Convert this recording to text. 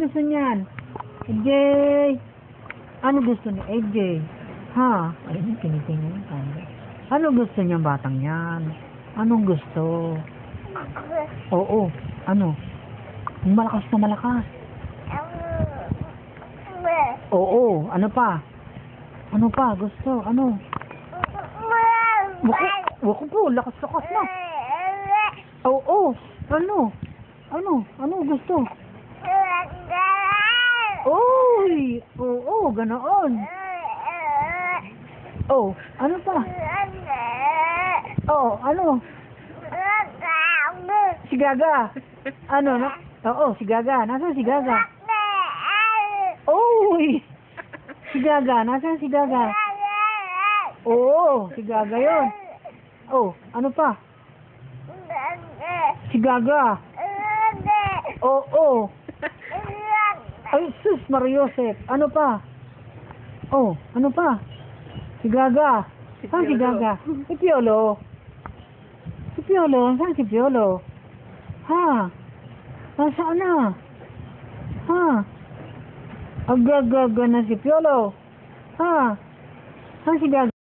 gusto niyan? AJ! Ano gusto ni AJ? Ha? Ayun, tinitingnan yung camera. Ano gusto niyang batang yan? Anong gusto? Oo. Ano? Yung malakas na malakas. Oo. Ano pa? Ano pa? Gusto? Ano? Wako po. Lakas-lakas na. Oo. Ano? Ano? Ano gusto? Oy! Oo. Ganoon. Oh. Ano pa? Oo. Ano? Si Gaga. Ano? Oo. Si Gaga. Nasaan si Gaga? Oy! Si Gaga. Nasaan si Gaga? Oo. Si Gaga yun. Oh. Ano pa? Si Gaga. Oo. Ay, sus, Mariosep. Ano pa? Oh, ano pa? Si Gaga. Saan si Gaga? Si Piolo. Si Piolo. Saan si Piolo? Ha? Nasaan na? Ha? Agagaga na si Piolo. Ha? Saan si Gaga?